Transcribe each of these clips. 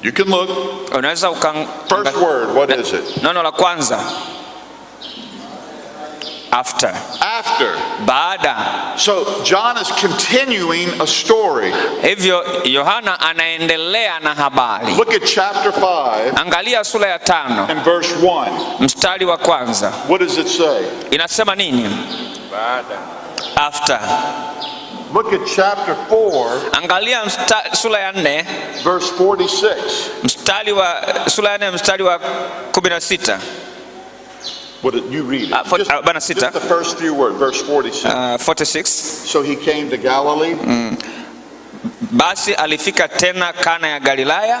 You can look. Unaweza First word, what is it? Neno la kwanza. After. After. Baada. So John is continuing a story. Hivyo Yohana anaendelea na habari. Look at chapter 5. Angalia sura ya 5. And verse 1. Mstari wa kwanza. What does it say? Inasema nini? Baada. After. Look at chapter 4. Angalia sura ya 4. Verse 46. Sura ya 4 mstari wa 16. What did you read? Just the first few words, verse 46. 46. So he came to Galilee. Basi alifika tena Kana ya Galilaya.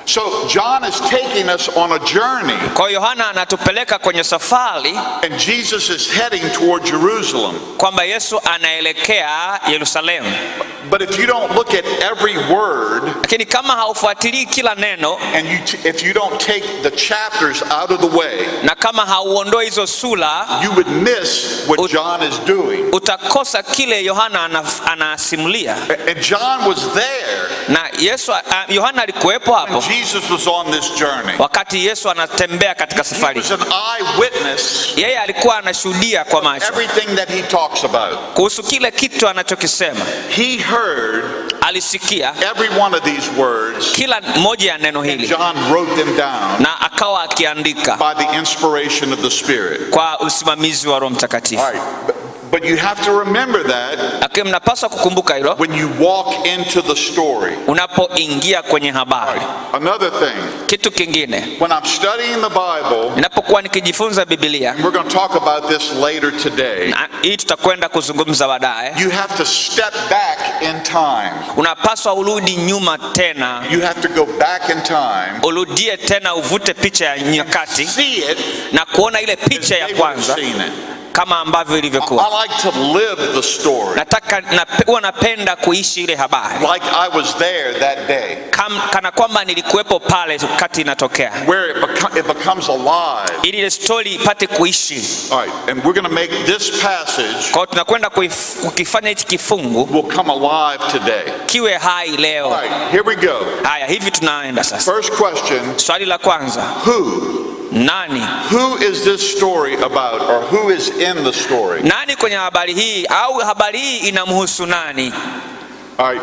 So John is taking us on a journey. Kwa Yohana anatupeleka kwenye safari. And Jesus is heading toward Jerusalem. Kwamba Yesu anaelekea Yerusalemu. But if you don't look at every word, lakini kama haufuatilii kila neno, and if you don't take the chapters out of the way, na kama hauondoi hizo sura, you would miss what John is doing. Utakosa kile Yohana anasimulia. And John was there. Na Yohana alikuwepo hapo. Jesus was on this journey. Wakati Yesu anatembea katika safari. He was an eyewitness. Yeye alikuwa anashuhudia kwa macho. Everything that he talks about. Kuhusu kile kitu anachokisema. He heard alisikia every one of these words. Kila moja ya neno hili. John wrote them down. Na akawa akiandika. By the inspiration of the Spirit. Kwa usimamizi wa Roho Mtakatifu. All right. But you have to remember that mnapaswa kukumbuka hilo when you walk into the story. Unapoingia kwenye habari. Another thing. Kitu kingine. When I'm studying the Bible, ninapokuwa nikijifunza Biblia, we're going to talk about this later today. Hii tutakwenda kuzungumza baadaye. You have to step back in time. Unapaswa urudi nyuma tena. You have to go back in time. Urudie tena uvute picha ya nyakati. See it. Na kuona ile picha ya kwanza. Kama ambavyo ilivyokuwa. I like to live the story. Napenda kuishi ile habari. Like I was there that day. Kana kwamba nilikuwepo pale wakati inatokea. Where it becomes alive. Ili ile story ipate kuishi. All right, and we're going to make this passage. Kwa tunakwenda kukifanya hichi kifungu. Will come alive today. Kiwe hai leo. All right, here we go. Haya, hivi tunaenda sasa. First question. Swali la kwanza. Who? Nani? Who is this story about, or who is in the story? Nani kwenye habari hii au habari hii inamhusu nani? All right.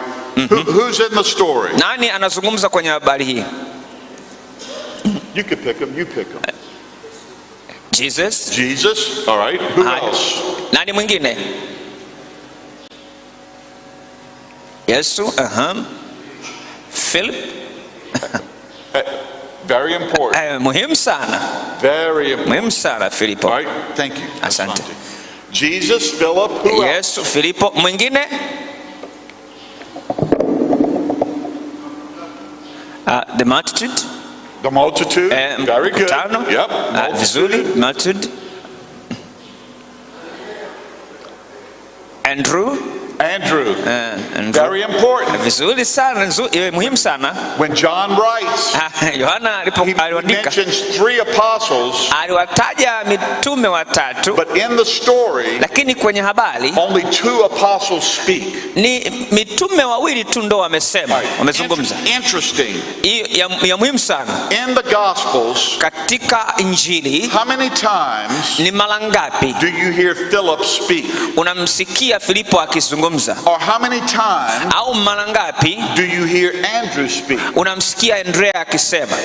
Who's in the story? Nani anazungumza kwenye habari hii? You can pick him. You pick him. Jesus. Jesus. All right. Who else? Nani mwingine? Yesu. Philip. Very important. Muhimu sana. Very important. Muhimu sana Filipo. All right, thank you. Asante. Jesus, Philip, who else? Yesu, Filipo, mwingine? The multitude. The multitude. Very good. Yep. Vizuri, multitude. Andrew. Very important. Vizuri sana, muhimu sana. When John writes, Yohana he mentions 3 apostles. Aliwataja mitume watatu. But in the story, lakini kwenye habari, only 2 apostles speak. Ni mitume wawili tu ndo wamesema, wamezungumza. Interesting. Ya muhimu sana. In the Gospels, katika Injili, how many times ni mara ngapi do you hear Philip speak? Unamsikia Filipo akizungumza? Or how many times au mara ngapi do you hear Andrew speak? Unamsikia Andrea akisema?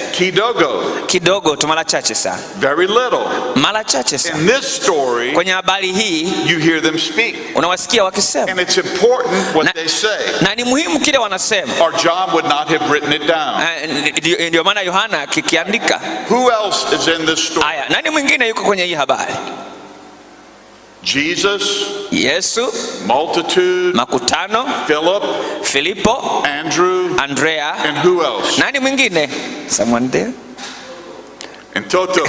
Kidogo tu, mara chache sana. Very little. Mara chache sana. In this story, kwenye habari hii, you hear them speak. Unawasikia wakisema. And it's important what they say. Na ni muhimu kile wanasema. Or John would not have written it down. Ndio maana Yohana kikiandika. Who else is in this story? Aya, nani mwingine yuko kwenye hii habari? Jesus, Yesu, multitude, makutano, Filipo, Andrea, and who else? Nani mwingine? Someone there? And Toto.